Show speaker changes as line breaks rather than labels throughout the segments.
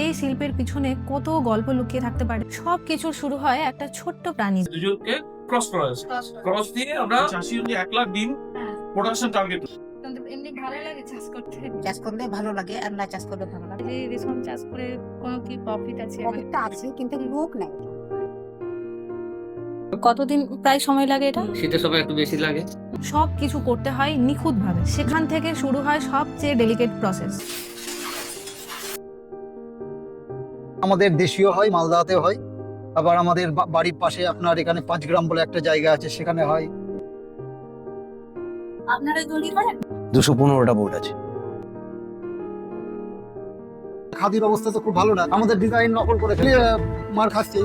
এই শিল্পের পিছনে কত গল্প লুকিয়ে থাকতে পারে। সবকিছু শুরু হয় একটা ছোট্ট প্রাণী।
দুজনকে ক্রস করা হয়েছে। ক্রস দিয়ে আমরা চাষি 1 লাখ ডিম প্রোডাকশন টার্গেট।
এমনি ভালো লাগে চাষ করতে।
চাষ করলে ভালো লাগে আর না চাষ করলে ভালো লাগে।
এই রেশম চাষ করে কোনো কি প্রফিট আছে?
প্রফিটটা আছে কিন্তু লোক নাই।
কতদিন প্রায় সময় লাগে এটা?
শীতের সময় একটু বেশি লাগে।
সব কিছু করতে হয় নিখুঁতভাবে। সেখান থেকে শুরু হয় সবচেয়ে ডেলিকেট প্রসেস।
আমাদের দেশীয় হয়, মালদাতে হয়, আবার আমাদের বাড়ির পাশে আপনার এখানে 5 গ্রাম বলে একটা জায়গা আছে, সেখানে হয়।
আপনারা তৈরি করেন?
215টা বোর্ড আছে।
খাদির অবস্থা তো খুব ভালো না, আমাদের ডিজাইন নকল করে ফেলে মার খাচ্ছে।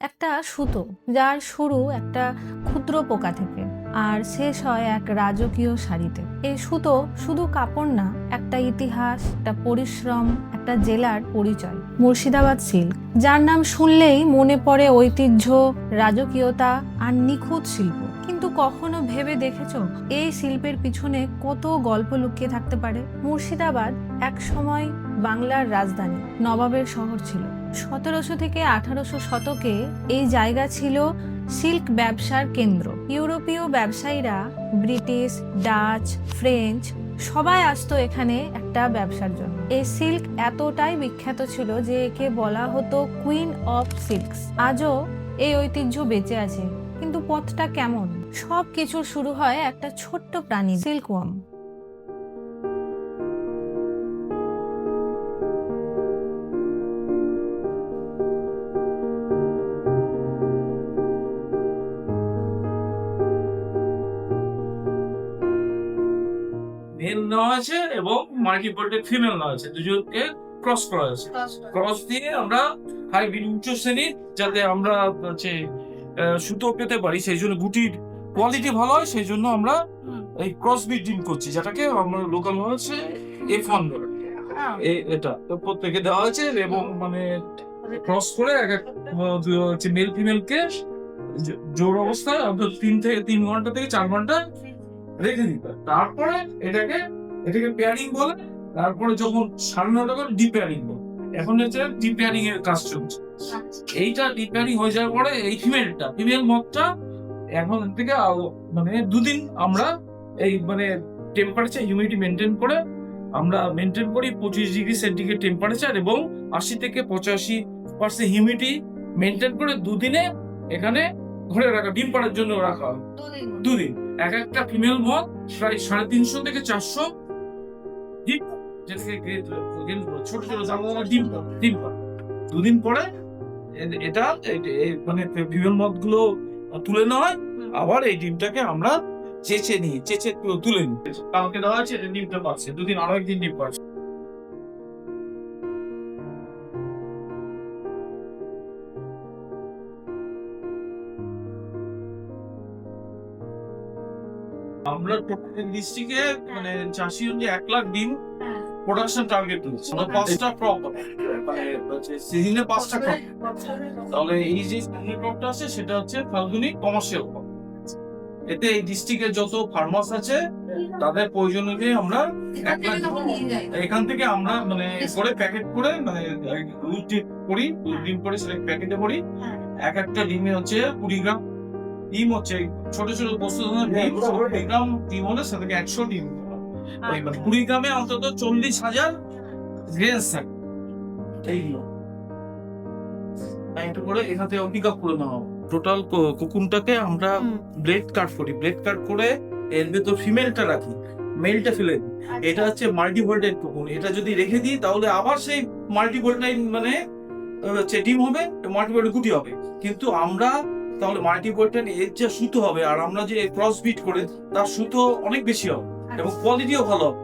একটা সুতো যার শুরু একটা ক্ষুদ্র পোকা থেকে আর শেষ হয় এক রাজকীয় শাড়িতে। এই সুতো শুধু কাপড় না, একটা ইতিহাস, একটা পরিশ্রম, একটা জেলার পরিচয়। মুর্শিদাবাদ সিল্ক, যার নাম শুনলেই মনে পড়ে ঐতিহ্য, রাজকীয়তা আর নিখুঁত শিল্প। কিন্তু কখনো ভেবে দেখেছো এই শিল্পের পিছনে কত গল্প লুকিয়ে থাকতে পারে? মুর্শিদাবাদ এক সময় বাংলার রাজধানী, নবাবের শহর ছিল। 1700 থেকে 1800 শতকে এই জায়গা ছিল সিল্ক ব্যবসার কেন্দ্র। ইউরোপীয় ব্যবসায়ীরা, ব্রিটিশ, ডাচ, ফ্রেঞ্চ সবাই আসতো এখানে একটা ব্যবসার জন্য। এই সিল্ক এতটাই বিখ্যাত ছিল যে একে বলা হতো কুইন অফ সিল্কস। আজও এই ঐতিহ্য বেঁচে আছে, কিন্তু পথটা কেমন? সব কিছু শুরু হয় একটা ছোট্ট প্রাণী, সিল্কওয়ার্ম।
মেল নেওয়া আছে এবং মাল্টিপোর্টেড ফিমেল নেওয়া আছে, দুজনকে ক্রস করা হয়েছে। ক্রস দিয়ে আমরা হাইব্রিড উচ্চ শ্রেণীর, যাতে আমরা হচ্ছে সুতো পেতে পারি, সেই জন্য গুটির কোয়ালিটি ভালো হয়, সেই জন্য আমরা এই ক্রস ব্রিডিং করছি, যেটাকে আমরা লোকাল হচ্ছে F1 বলে। এটা তো প্রত্যেকে দেওয়া হয়েছে এবং মানে ক্রস করে এক এক হচ্ছে মেল ফিমেলকে জোর অবস্থায় আমরা 3 ঘন্টা থেকে 4 ঘন্টা রেখে দিতে হয়। তারপরে এটাকে পেয়ারিং বলে। তারপরে যখন 9:30 করে ডিপেয়ারিং বলে। এখন হচ্ছে ডিপেয়ারিং এর কাজ চলছে। এইটা ডিপেয়ারিং হয়ে যাওয়ার পরে এই ফিমেল মদটা এখন থেকে মানে 2 দিন আমরা এই মানে টেম্পারেচার হিউমিডিটি মেনটেন করে আমরা মেনটেন করি 25 ডিগ্রি সেন্টিগ্রেড টেম্পারেচার এবং 80 থেকে 85% হিউমিডিটি মেনটেন করে 2 দিনে এখানে ঘরে রাখা, ডিম পাড়ার জন্য রাখা হয়। 2 দিন। এক একটা ফিমেল মদ প্রায় 350 থেকে 400 ডিম, যেটাকে ছোট ছোট জামা ডিম পাড়ে। 2 দিন পরে এটা মানে ফিমেল মদ গুলো তুলে নেওয়া হয়। আবার এই ডিমটাকে আমরা চেঁচে তুলে নিই। কালকে দেওয়া আছে, ডিমটা পাচ্ছে 2 দিন, আরো একদিন ডিম পাচ্ছে। আমরা ডিস্ট্রিক্টে মানে চাষি 1 লাখ ডিম প্রোডাকশন টার্গেট রয়েছে। আমরা 5টা ক্রপ, মানে সিজনে 5টা ক্রপ। তাহলে এই যে ক্রপটা আছে সেটা হচ্ছে ফাল্গুনি কমার্শিয়াল ক্রপ। এতে এই ডিস্ট্রিক্টের যত ফার্মার্স আছে তাদের প্রয়োজন অনুযায়ী আমরা 1 লাখ এখান থেকে আমরা মানে করে প্যাকেট করে মানে করি, ডিম করে সেটা প্যাকেটে করি। এক একটা ডিমে হচ্ছে 20 গ্রাম ডিম, হচ্ছে ছোট ছোট বস্তু ডিম, 20 গ্রাম ডিম হলে সেটাকে 100 ডিম, মানে 20 গ্রামে অন্তত 40,000 রেঞ্জ থাকে। এইগুলো একটু করে এখান থেকে পিক আপ করে নেওয়া হবে। টোটাল কোকুনটাকে আমরা ব্লেড কাট করি, ব্লেড কাট করে এর ভেতর ফিমেলটা রাখি, মেলটা ফেলে দিই। এটা হচ্ছে মাল্টিভোল্টাইড কোকুন। এটা যদি রেখে দিই তাহলে আবার সেই মাল্টিভোল্টাইড মানে হচ্ছে ডিম হবে, মাল্টিভোল্টাইড গুটি হবে। কিন্তু আমরা তাহলে মাল্টিভোল্টাইড এর যে সুতো হবে আর আমরা যে ক্রস বিট করে তার সুতো অনেক বেশি হবে এবং কোয়ালিটিও ভালো হবে,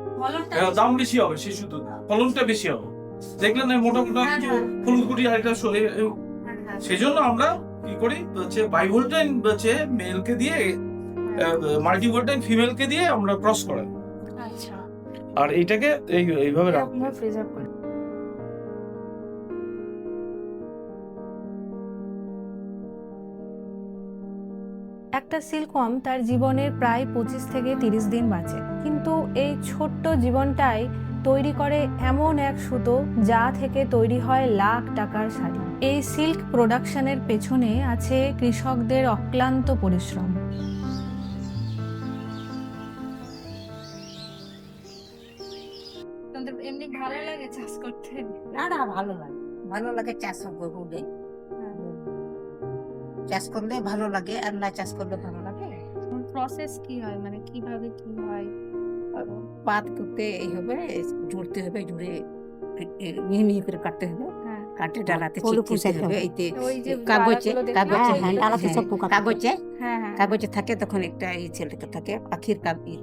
দাম বেশি হবে, সেই সুতো ফলনটা বেশি হবে। দেখলেন মোটা মোটা হলুদ গুটি আর একটা, সেই জন্য আমরা কি করি হচ্ছে বাইভোল্টাইন হচ্ছে মেলকে দিয়ে মাল্টিভোল্টাইন ফিমেলকে দিয়ে আমরা ক্রস করাই।
আচ্ছা।
আর এইটাকে এইভাবে রাখবো।
এক একটা সিল্কওয়ার্ম তার জীবনের প্রায় 25 থেকে 30 দিন বাঁচে, কিন্তু এই ছোট্ট জীবনটাই তৈরি করে এমন এক সুতো যা থেকে তৈরি হয় লাখ টাকার শাড়ি। এই সিল্ক প্রোডাকশনের পেছনে আছে কৃষকদের অক্লান্ত পরিশ্রম। এমনি ভালো লাগে চাষ করতে?
না ভালো লাগে চাষ করলে। চাষ করলে ভালো লাগে আর না চাষ করলে ভালো লাগে।
প্রসেস কি হয়, মানে কিভাবে কি হয়?
পাত করতে এই হবে, জুড়তে হবে, জুড়ে মিহি মিহি করে কাটতে হবে,
হ্যাঁ,
কাটে ডালাতে
পলু
চিপচিপতে
পুষাতে
হবে।
হবে।
এইতে
ওই যে
কাগজে
ডালাগুলো দেখতে
কাগজে
হয়,
হ্যাঁ, ডালাতে সব পোকা থাকে।
কাগজে
হ্যাঁ হ্যাঁ
কাগজে থাকে, তখন একটা এই ছেলেটা থাকে, পাখির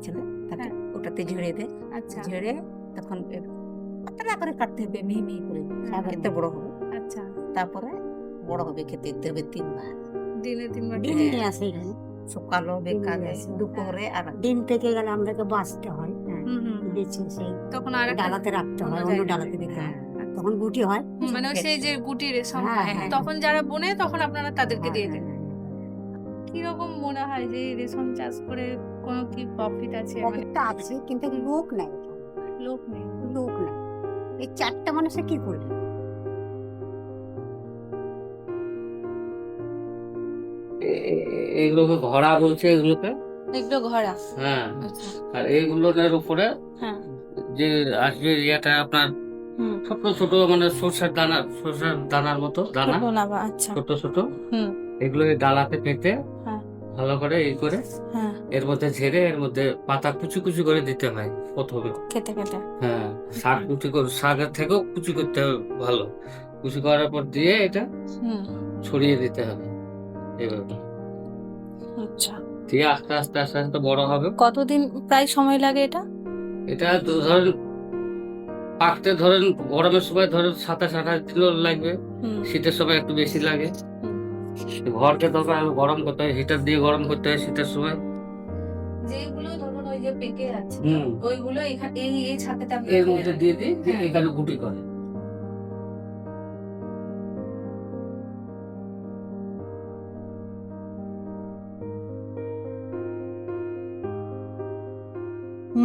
ছেলে থাকে,
হ্যাঁ।
ওটাতে ঝেড়ে দেয়।
আচ্ছা
ঝেড়ে তখন পাতলা করে কাটতে হবে, মিহি মিহি করে, খেতে বড় হবে।
আচ্ছা,
তারপরে বড় হবে, খেতে দিতে হবে 3 বার।
দিনে 3 বার
ডিম
খেতে
নিয়ে আসে এখানে।
সকালও বিকালে
আসে।
দুপুরে আর
ডিম থেকে গেলে আমাদেরকে বাঁচতে হয়,
হুম, হুম।
বেছে সেই
তখন আর
ডালাতে রাখতে হয়,
অন্য
অন্য
জায়গায়।
ডালাতে দিতে
হ্যাঁ,
হয়। তখন গুটি হয়।
মানে ওই সেই যে গুটি রেশম
হ্যাঁ,
হয়,
হ্যাঁ।
তখন যারা বোনে তখন আপনারা তাদেরকে দিয়ে দেন।
হ্যাঁ,
কিরকম মনে হয় যে এই রেশম চাষ করে কোনো কি প্রফিট আছে? মানে
প্রফিটটা আছে, কিন্তু লোক নাই,
লোক নেই।
লোক নাই। এই 4টা মানুষে কি করবে?
এইগুলোকে ঘোড়া বলছে এগুলোকে।
এগুলো ঘরা।
হ্যাঁ,
আচ্ছা,
আর এইগুলোর উপরে
হ্যাঁ,
যে আসবে ইয়েটা আপনার
হুম,
ছোট ছোট, মানে সরষের দানার মতো দানা,
ছোট না বা আচ্ছা,
ছোট ছোট,
হুম,
এগুলো এই ডালাতে পেতে
হ্যাঁ,
ভালো করে এই করে
হ্যাঁ,
এর মধ্যে ঝেড়ে এর মধ্যে পাতা কুচি কুচি করে দিতে হয় প্রথমে।
খেতে খেতে।
হ্যাঁ, শাক কুচি করে, শাকের থেকেও কুচি করতে হবে ভালো, কুচি করার পর দিয়ে এটা
হুম,
ছড়িয়ে দিতে হবে এইভাবে,
আচ্ছা।
দিয়ে আস্তে আস্তে আস্তে আস্তে বড় হবে।
কতদিন প্রায় সময় লাগে এটা?
এটা তো ধরেন পাকতে ধরেন গরমের সময় ধরেন 27-28 কিলো লাগবে,
হুম,
শীতের সময় একটু বেশি লাগে।
হুম।
ঘরকে তবে আরো গরম করতে হয়, হিটার দিয়ে গরম করতে হয় শীতের সময়।
যেগুলো ধরুন ওই যে পেকে আছে,
হুম,
ওইগুলো এখানে এই ছাদেতে আপনি
এর মধ্যে দিয়ে দিই, দিয়ে এখানে গুটি করে।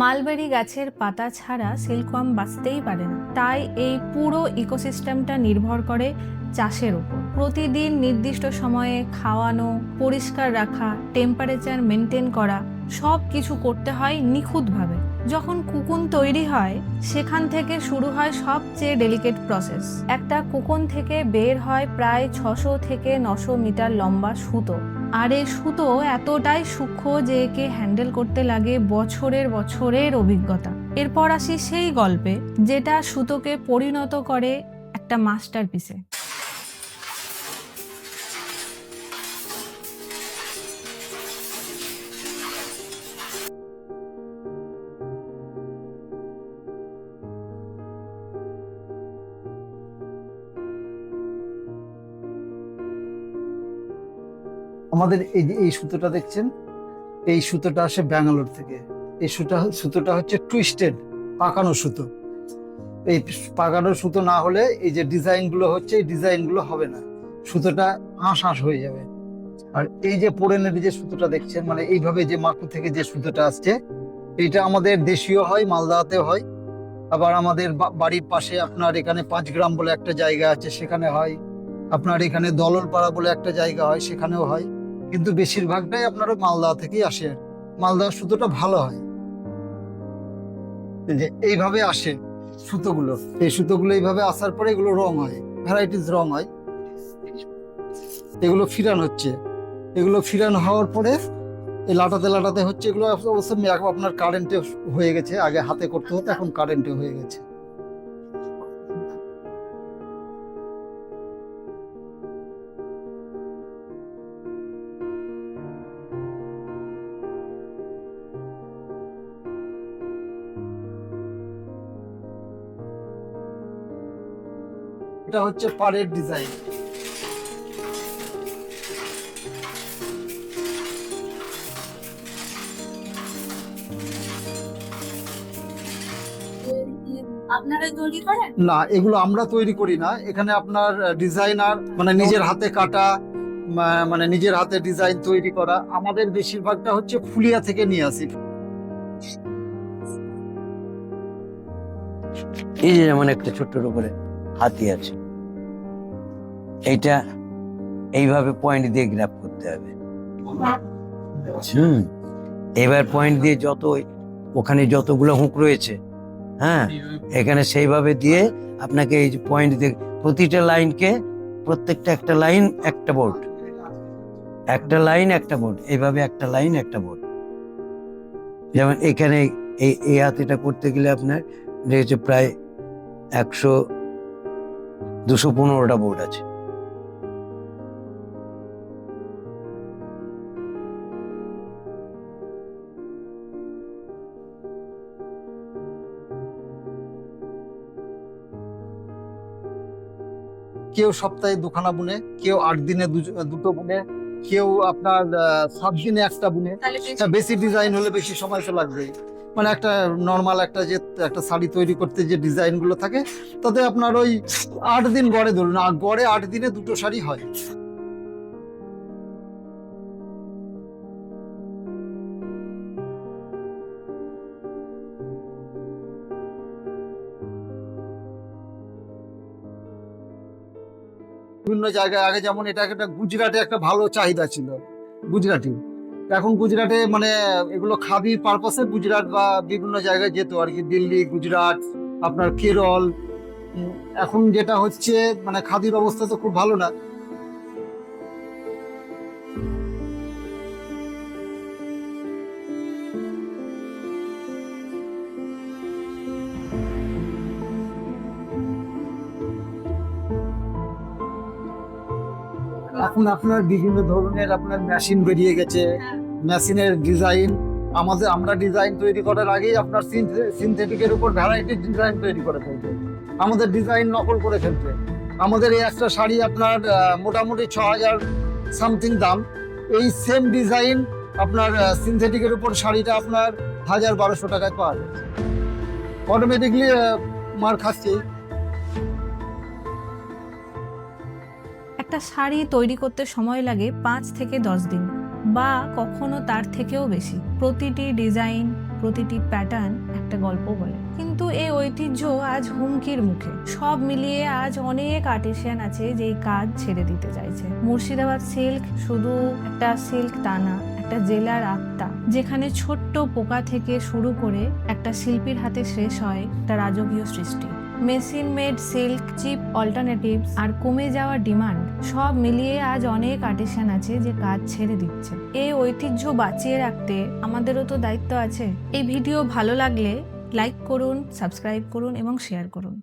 মালবেরি গাছের পাতা ছাড়া সিল্কওয়ার্ম বাঁচতেই পারে না, তাই এই পুরো ইকোসিস্টেমটা নির্ভর করে চাষের উপর। প্রতিদিন নির্দিষ্ট সময়ে খাওয়ানো, পরিষ্কার রাখা, টেম্পারেচার মেনটেন করা, সব কিছু করতে হয় নিখুঁতভাবে। যখন কুকুন তৈরি হয় সেখান থেকে শুরু হয় সবচেয়ে ডেলিকেট প্রসেস। একটা কুকুন থেকে বের হয় প্রায় 600 থেকে 900 মিটার লম্বা সুতো, আর এই সুতো এতটাই সূক্ষ্ম যে একে হ্যান্ডেল করতে লাগে বছরের অভিজ্ঞতা। এরপর আসি সেই গল্পে যেটা সুতোকে পরিণত করে একটা মাস্টারপিসে।
আমাদের এই যে এই সুতোটা দেখছেন, এই সুতোটা আসে ব্যাঙ্গালোর থেকে। এই সুতোটা হচ্ছে টুইস্টেড, পাকানো সুতো। এই পাকানো সুতো না হলে এই যে ডিজাইন গুলো হচ্ছে, এই ডিজাইন গুলো হবে না, সুতোটা আঁশ হয়ে যাবে। আর এই যে পোড়েনের যে সুতোটা দেখছেন, মানে এইভাবে যে মাকু থেকে যে সুতোটা আসছে, এটা আমাদের দেশীয় হয়, মালদাতে হয়। আবার আমাদের বাড়ির পাশে আপনার এখানে 5 গ্রাম বলে একটা জায়গা আছে, সেখানে হয়। আপনার এখানে দলনপাড়া বলে একটা জায়গা হয়, সেখানেও হয়। কিন্তু বেশিরভাগটাই আপনার ওই মালদা থেকেই আসে। মালদার সুতোটা ভালো হয়। এই যে এইভাবে আসে সুতোগুলো, এই সুতোগুলো এইভাবে আসার পরে এগুলো রং হয়, ভ্যারাইটিস রং হয়। এগুলো ফিরান হচ্ছে, এগুলো ফিরান হওয়ার পরে এই লাটাতে হচ্ছে। এগুলো অবশ্য আপনার কারেন্টে হয়ে গেছে, আগে হাতে করতে হতো, এখন কারেন্টে হয়ে গেছে। এটা হচ্ছে পাড়ের ডিজাইন।
আপনারা তৈরি করেন?
না, এগুলো আমরা তৈরি করি না। এখানে আপনার ডিজাইনার, মানে নিজের হাতে কাটা মানে নিজের হাতে ডিজাইন তৈরি করা। আমাদের বেশিরভাগটা হচ্ছে ফুলিয়া থেকে নিয়ে আসি।
এই যে যেমন একটা ছোট্টর উপরে হাতি আছে, এইটা এইভাবে পয়েন্ট দিয়ে গ্রাফ করতে হবে। এবার পয়েন্ট দিয়ে যত ওখানে যতগুলো হুক রয়েছে, হ্যাঁ, এখানে সেইভাবে দিয়ে আপনাকে এই যে পয়েন্ট দিয়ে প্রতিটা লাইনকে, প্রত্যেকটা একটা লাইন একটা বোর্ড, একটা লাইন একটা বোর্ড, এইভাবে একটা লাইন একটা বোর্ড। যেমন এখানে এই হাতিটা করতে গেলে আপনার রয়েছে প্রায় 215টা বোর্ড আছে।
কেউ সপ্তাহে দুখানা বুনে, কেউ 8 দিনে দুটো বুনে, কেউ আপনার 7 দিনে একটা বুনে। হ্যাঁ, বেশি ডিজাইন হলে বেশি সময় তো লাগবেই। মানে একটা নর্মাল একটা যে একটা শাড়ি তৈরি করতে যে ডিজাইন গুলো থাকে, তাতে আপনার ওই 8 দিন গড়ে ধরুন, গড়ে 8 দিনে দুটো শাড়ি হয়। বিভিন্ন জায়গায় আগে যেমন এটা একটা গুজরাটে একটা ভালো চাহিদা ছিল, গুজরাটি। এখন গুজরাটে মানে এগুলো খাদি পারপাসে গুজরাট বা বিভিন্ন জায়গায় যেত আর কি, দিল্লি, গুজরাট, আপনার কেরল। এখন যেটা হচ্ছে মানে খাদির অবস্থা তো খুব ভালো না। এখন আপনার বিভিন্ন ধরনের আপনার মেশিন বেরিয়ে গেছে, মেশিনের ডিজাইন আমরা ডিজাইন তৈরি করার আগেই আপনার সিনথেটিকের উপর ভ্যারাইটি ডিজাইন তৈরি করে ফেলবে, আমাদের ডিজাইন নকল করে ফেলবে। আমাদের এই একটা শাড়ি আপনার মোটামুটি 6000 সামথিং দাম, এই সেম ডিজাইন আপনার সিনথেটিকের উপর শাড়িটা আপনার 1000-1200 টাকায় পাওয়া যায়। অটোমেটিকলি মার খাচ্ছে।
একটা শাড়ি তৈরি করতে সময় লাগে 5 থেকে 10 দিন বা কখনো তার থেকেও বেশি। প্রতিটি ডিজাইন, প্রতিটি প্যাটার্ন একটা গল্প বলে। কিন্তু এই ঐতিহ্য আজ হুমকির মুখে। সব মিলিয়ে আজ অনেক আর্টিসিয়ান আছে যে এই কাজ ছেড়ে দিতে চাইছে। মুর্শিদাবাদ সিল্ক শুধু একটা সিল্ক তা না, একটা জেলার আত্মা, যেখানে ছোট্ট পোকা থেকে শুরু করে একটা শিল্পীর হাতে শেষ হয় একটা রাজকীয় সৃষ্টি। Machine made silk, cheap alternatives আর কমে যাওয়া ডিমান্ড, সব মিলিয়ে আজ অনেক আর্টিসান আছে যে কাজ ছেড়ে দিচ্ছে। এই ঐতিহ্য বাঁচিয়ে রাখতে আমাদেরও তো দায়িত্ব আছে। এই ভিডিও ভালো লাগলে লাইক করুন, সাবস্ক্রাইব করুন এবং শেয়ার করুন।